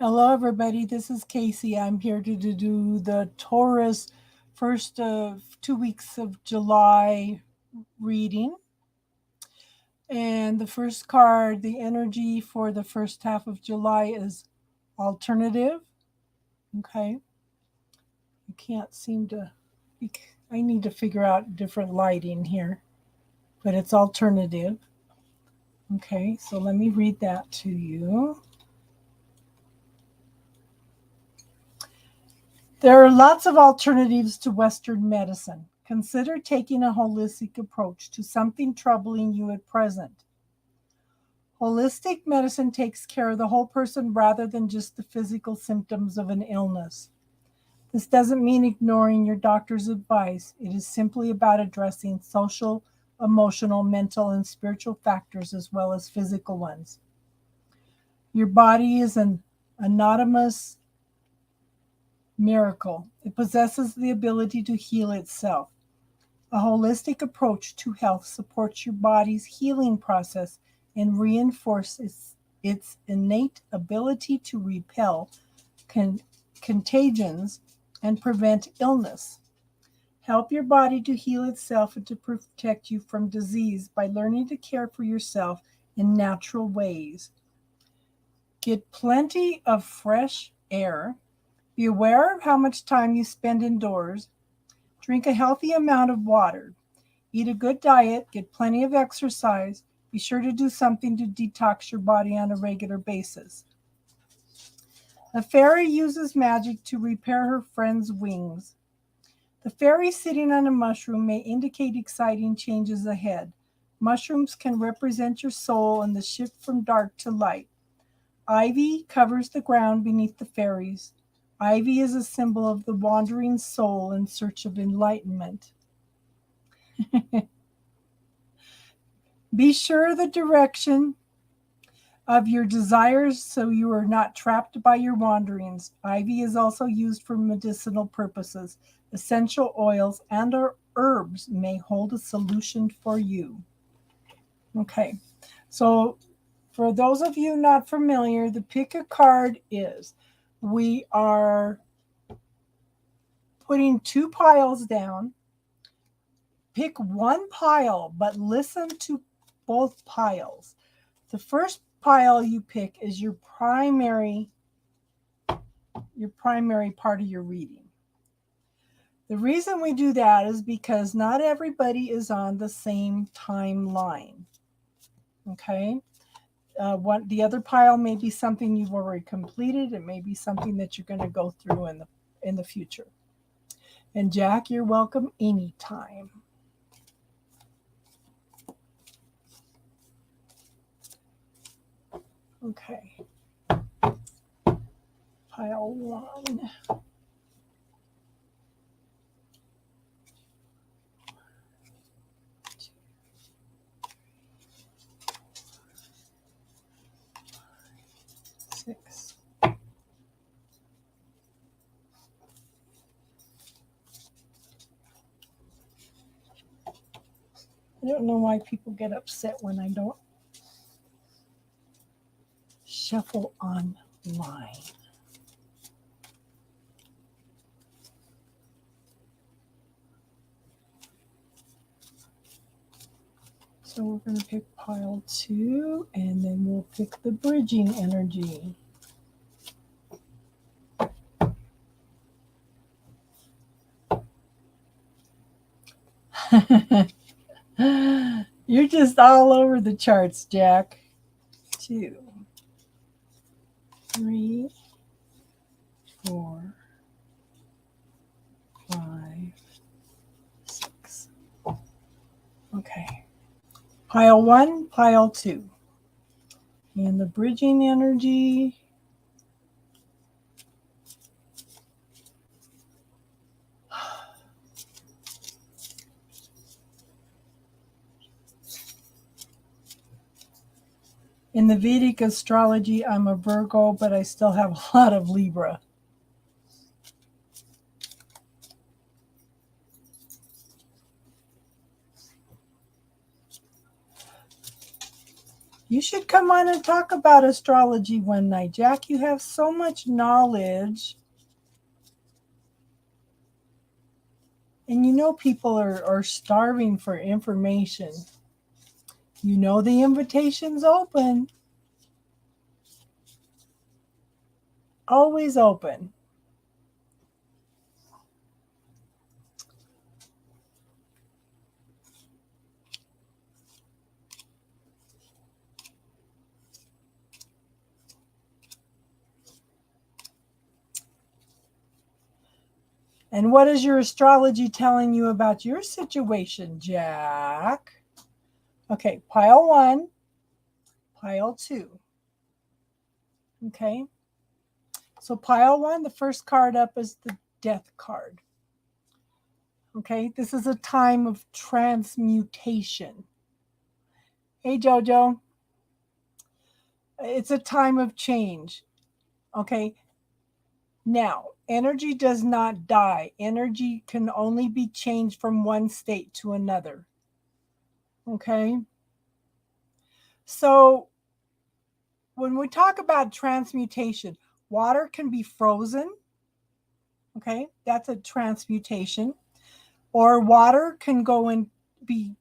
Hello, everybody. This is Casey. I'm here to do the Taurus first 2 weeks of July reading. And the first card, the energy for the first half of July is alternative. Okay. I can't seem to, I need to figure out different lighting here, but it's alternative. Okay. So let me read that to you. There are lots of alternatives to Western medicine. Consider taking a holistic approach to something troubling you at present. Holistic medicine takes care of the whole person rather than just the physical symptoms of an illness. This doesn't mean ignoring your doctor's advice. It is simply about addressing social, emotional, mental, and spiritual factors as well as physical ones. Your body is an anonymous miracle. It possesses the ability to heal itself. A holistic approach to health supports your body's healing process and reinforces its innate ability to repel contagions and prevent illness. Help your body to heal itself and to protect you from disease by learning to care for yourself in natural ways. Get plenty of fresh air. Be aware of how much time you spend indoors. Drink a healthy amount of water. Eat a good diet. Get plenty of exercise. Be sure to do something to detox your body on a regular basis. A fairy uses magic to repair her friend's wings. The fairy sitting on a mushroom may indicate exciting changes ahead. Mushrooms can represent your soul and the shift from dark to light. Ivy covers the ground beneath the fairies. Ivy is a symbol of the wandering soul in search of enlightenment. Be sure the direction of your desires so you are not trapped by your wanderings. Ivy is also used for medicinal purposes. Essential oils and or herbs may hold a solution for you. Okay, so for those of you not familiar, the pick a card is we are putting two piles down. Pick one pile, but listen to both piles. The first pile you pick is your primary part of your reading. The reason we do that is because not everybody is on the same timeline. Okay? The other pile may be something you've already completed. It may be something that you're going to go through in the future. And Jack, you're welcome anytime. Okay. Pile one. Six. I don't know why people get upset when I don't shuffle online. So we're going to pick pile two, and then we'll pick the bridging energy. You're just all over the charts, Jack. 2, 3, 4, 5, 6. Okay. Pile 1, pile 2. And the bridging energy. In the Vedic astrology, I'm a Virgo, but I still have a lot of Libra. You should come on and talk about astrology one night, Jack. You have so much knowledge. And you know people are starving for information. You know the invitation's open. Always open. And what is your astrology telling you about your situation, Jack? Okay, pile 1, pile 2. Okay. So pile 1, the first card up is the death card. Okay, this is a time of transmutation. Hey, Jojo. It's a time of change. Okay. Now, energy does not die. Energy can only be changed from one state to another. Okay. So when we talk about transmutation, water can be frozen. Okay. That's a transmutation. Or water can go and be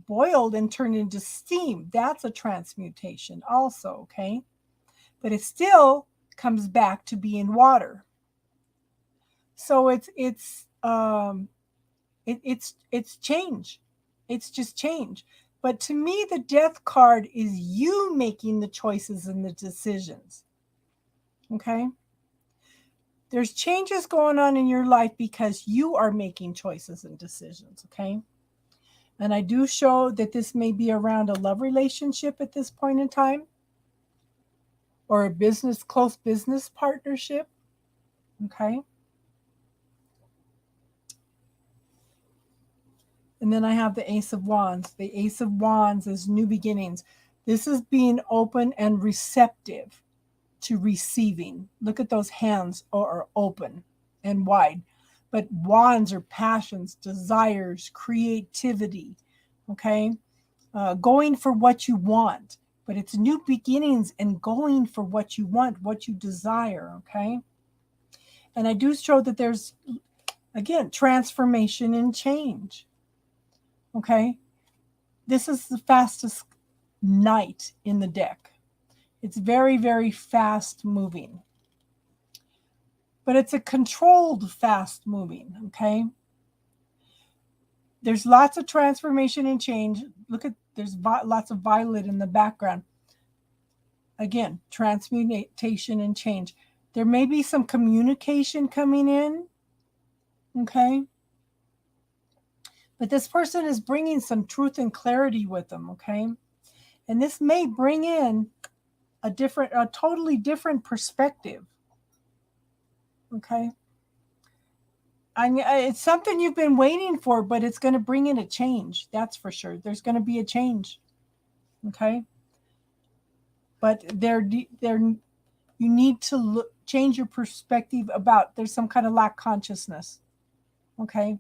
boiled and turned into steam. That's a transmutation also. Okay. But it still comes back to being water. So it's change. It's just change. But to me, the death card is you making the choices and the decisions. Okay? There's changes going on in your life because you are making choices and decisions. Okay? And I do show that this may be around a love relationship at this point in time, or a close business partnership. Okay? And then I have the Ace of Wands. The Ace of Wands is new beginnings. This is being open and receptive to receiving. Look at those hands are open and wide. But wands are passions, desires, creativity, okay? Going for what you want. But it's new beginnings and going for what you want, what you desire, okay? And I do show that there's, again, transformation and change. Okay, this is the fastest knight in the deck. It's very, very fast moving. But it's a controlled fast moving, okay? There's lots of transformation and change. Look at, there's lots of violet in the background. Again, transmutation and change. There may be some communication coming in, okay? But this person is bringing some truth and clarity with them, okay? And this may bring in a totally different perspective, okay? It's something you've been waiting for, but it's going to bring in a change. That's for sure. There's going to be a change, okay? But you need to change your perspective about there's some kind of lack consciousness, okay?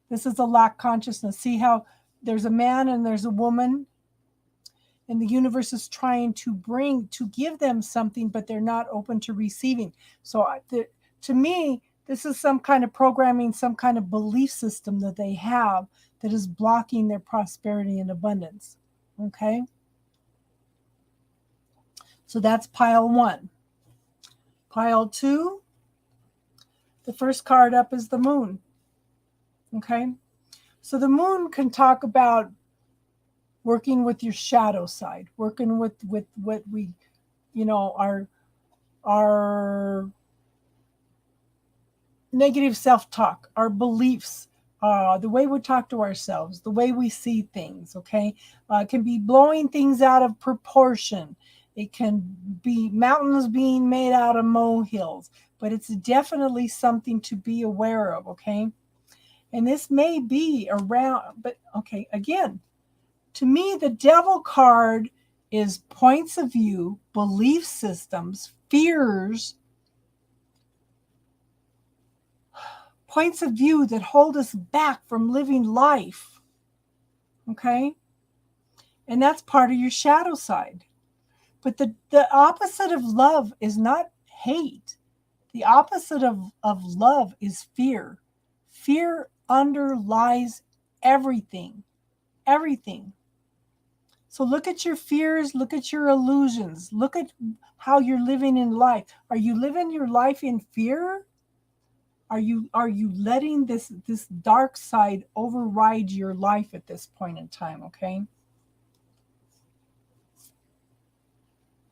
This is a lack consciousness. See how there's a man and there's a woman, and the universe is trying to give them something, but they're not open to receiving. So to me, this is some kind of programming, some kind of belief system that they have that is blocking their prosperity and abundance. Okay? So that's pile 1. Pile 2, the first card up is the moon. Okay? So the moon can talk about working with your shadow side, working with what we, our negative self-talk, our beliefs, the way we talk to ourselves, the way we see things, okay? It can be blowing things out of proportion. It can be mountains being made out of molehills, but it's definitely something to be aware of, okay? And this may be around, but okay, again, to me, the devil card is points of view, belief systems, fears, points of view that hold us back from living life. Okay? And that's part of your shadow side. But the opposite of love is not hate. The opposite of love is fear. Fear underlies everything. Everything. So look at your fears, look at your illusions, look at how you're living in life. Are you living your life in fear? Are you letting this dark side override your life at this point in time, okay?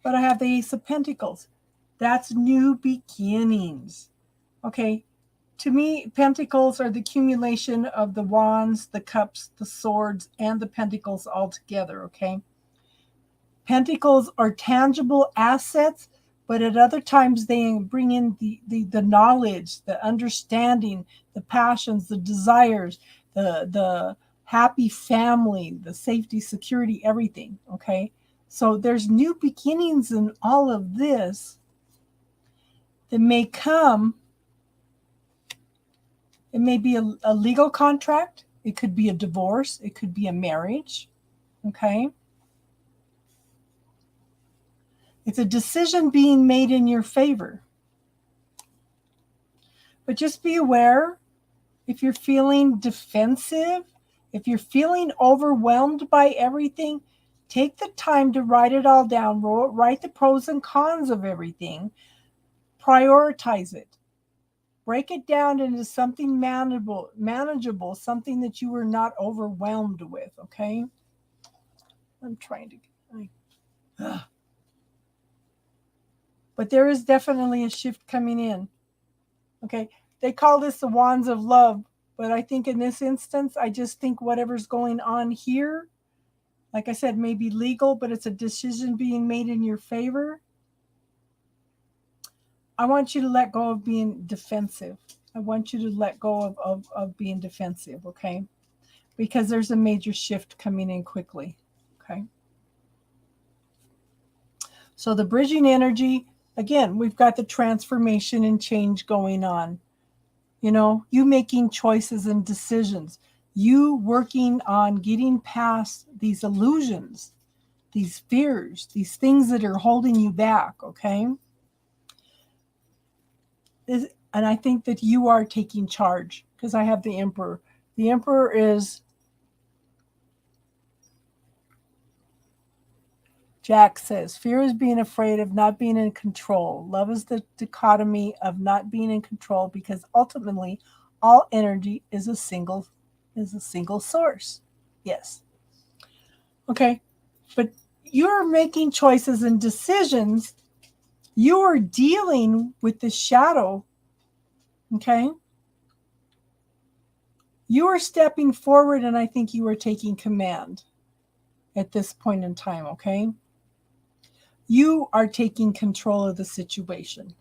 But I have the Ace of Pentacles. That's new beginnings. Okay? To me, pentacles are the accumulation of the wands, the cups, the swords, and the pentacles all together, okay? Pentacles are tangible assets, but at other times they bring in the knowledge, the understanding, the passions, the desires, the happy family, the safety, security, everything, okay? So there's new beginnings in all of this that may come. It may be a legal contract. It could be a divorce. It could be a marriage, okay? It's a decision being made in your favor. But just be aware, if you're feeling defensive, if you're feeling overwhelmed by everything, take the time to write it all down, write the pros and cons of everything, prioritize it, break it down into something manageable, something that you are not overwhelmed with, okay? I'm trying to... But there is definitely a shift coming in. Okay, they call this the wands of love, but I think in this instance, I just think whatever's going on here, like I said, may be legal, but it's a decision being made in your favor. I want you to let go of being defensive. I want you to let go of being defensive, okay? Because there's a major shift coming in quickly, okay? So the bridging energy, again, we've got the transformation and change going on. You know, you making choices and decisions, you working on getting past these illusions, these fears, these things that are holding you back, okay? And I think that you are taking charge because I have the Emperor. The Emperor is... Jack says, fear is being afraid of not being in control. Love is the dichotomy of not being in control because ultimately all energy is a single source. Yes. Okay. But you're making choices and decisions. You are dealing with the shadow. Okay. You are stepping forward, and I think you are taking command at this point in time. Okay. You are taking control of the situation.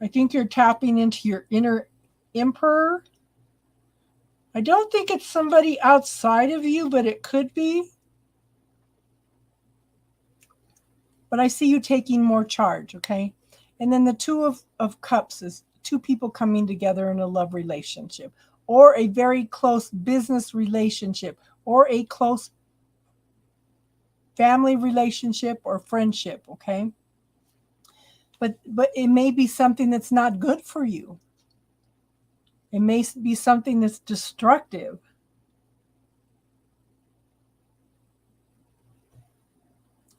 I think you're tapping into your inner emperor. I don't think it's somebody outside of you, but it could be. But I see you taking more charge, okay? And then the Two of Cups is two people coming together in a love relationship, or a very close business relationship, or a close family relationship or friendship, okay? But it may be something that's not good for you. It may be something that's destructive.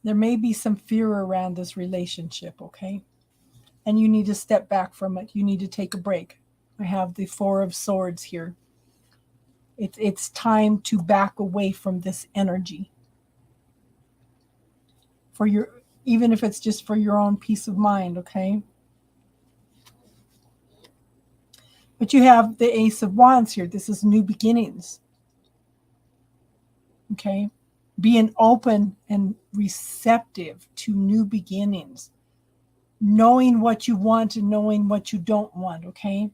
There may be some fear around this relationship, okay? And you need to step back from it. You need to take a break. I have the Four of Swords here. It's time to back away from this energy. For your, even if it's just for your own peace of mind, okay? But you have the Ace of Wands here. This is new beginnings. Okay? Being open and receptive to new beginnings. Knowing what you want and knowing what you don't want, okay?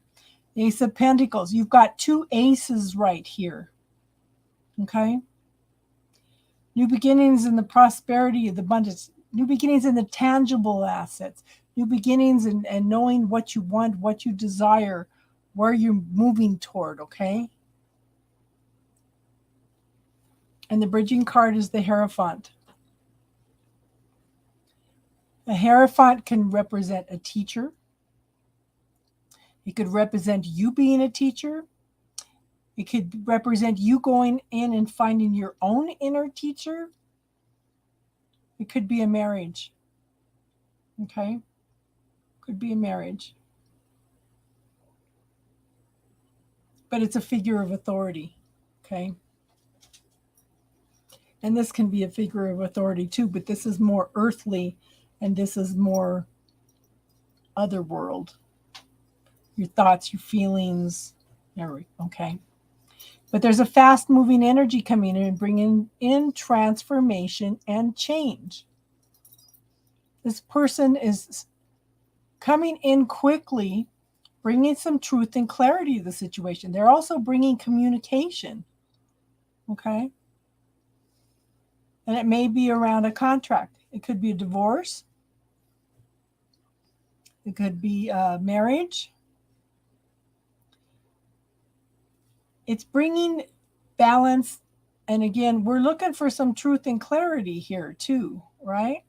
Ace of Pentacles. You've got two aces right here. Okay? New beginnings in the prosperity of the abundance. New beginnings in the tangible assets. New beginnings in knowing what you want, what you desire, where you're moving toward, okay? And the bridging card is the Hierophant. A Hierophant can represent a teacher. It could represent you being a teacher. It could represent you going in and finding your own inner teacher. It could be a marriage. Okay? Could be a marriage. But it's a figure of authority. Okay? And this can be a figure of authority too, but this is more earthly and this is more otherworld. Your thoughts, your feelings. Okay? But there's a fast moving energy coming in and bringing in transformation and change. This person is coming in quickly, bringing some truth and clarity to the situation. They're also bringing communication. Okay? And it may be around a contract. It could be a divorce. It could be a marriage. It's bringing balance. And again, we're looking for some truth and clarity here too, right?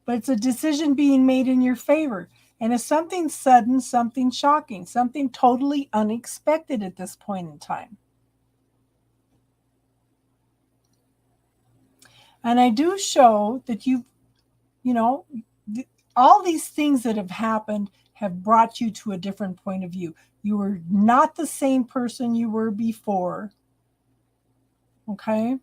But it's a decision being made in your favor. And it's something sudden, something shocking, something totally unexpected at this point in time. And I do show that all these things that have happened have brought you to a different point of view. You were not the same person you were before. Okay?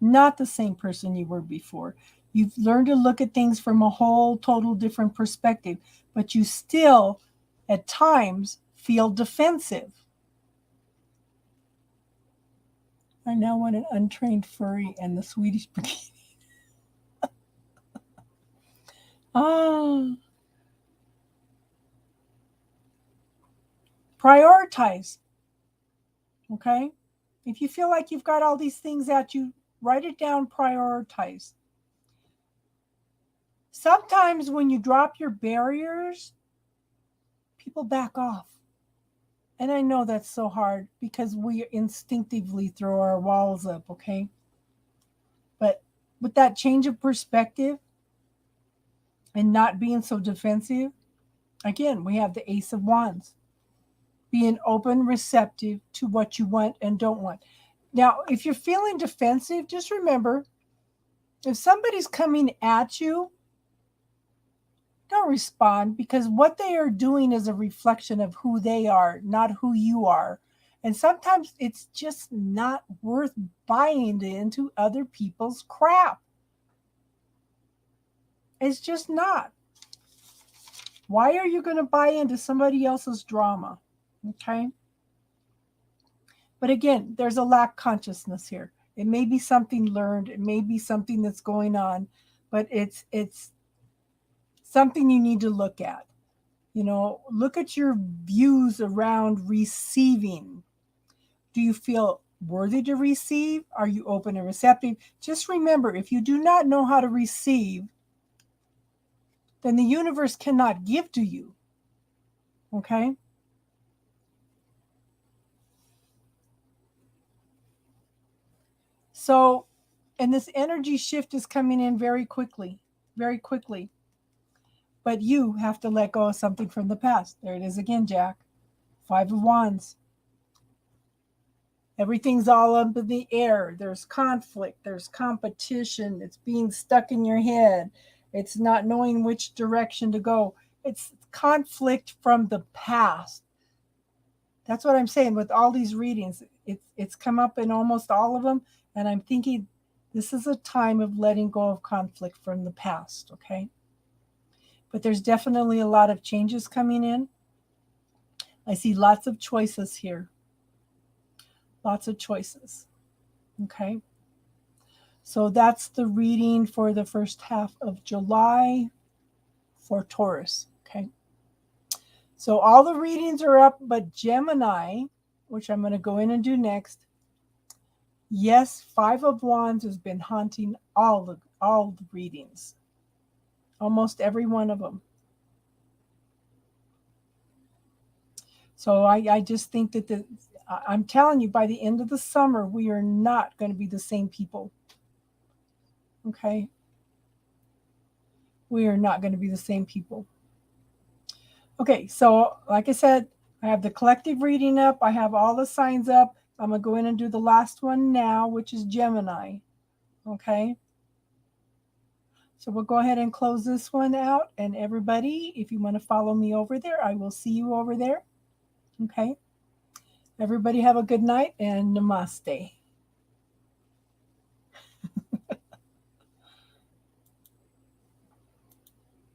Not the same person you were before. You've learned to look at things from a whole total different perspective, but you still, at times, feel defensive. I now want an untrained furry and the Swedish bikini. Prioritize. Okay? If you feel like you've got all these things at you, write it down, prioritize. Sometimes when you drop your barriers, people back off. And I know that's so hard because we instinctively throw our walls up, okay? But with that change of perspective and not being so defensive, again, we have the Ace of Wands. Being open, receptive to what you want and don't want. Now, if you're feeling defensive, just remember, if somebody's coming at you, don't respond, because what they are doing is a reflection of who they are, not who you are. And sometimes it's just not worth buying into other people's crap. It's just not. Why are you going to buy into somebody else's drama? Okay? But again, there's a lack consciousness here. It may be something learned. It may be something that's going on, but it's something you need to look at. Look at your views around receiving. Do you feel worthy to receive? Are you open and receptive? Just remember, if you do not know how to receive, then the universe cannot give to you. Okay? So, and this energy shift is coming in very quickly, very quickly. But you have to let go of something from the past. There it is again, Jack. 5 of Wands. Everything's all up in the air. There's conflict. There's competition. It's being stuck in your head. It's not knowing which direction to go. It's conflict from the past. That's what I'm saying with all these readings. It's come up in almost all of them. And I'm thinking this is a time of letting go of conflict from the past, okay? But there's definitely a lot of changes coming in. I see lots of choices here. Lots of choices, okay? So that's the reading for the first half of July for Taurus, okay? So all the readings are up, but Gemini, which I'm going to go in and do next, yes, 5 of Wands has been haunting all the readings. Almost every one of them. So I just think that I'm telling you, by the end of the summer, we are not going to be the same people. Okay? We are not going to be the same people. Okay, so like I said, I have the collective reading up. I have all the signs up. I'm going to go in and do the last one now, which is Gemini. Okay? So we'll go ahead and close this one out. And everybody, if you want to follow me over there, I will see you over there. Okay? Everybody have a good night and namaste.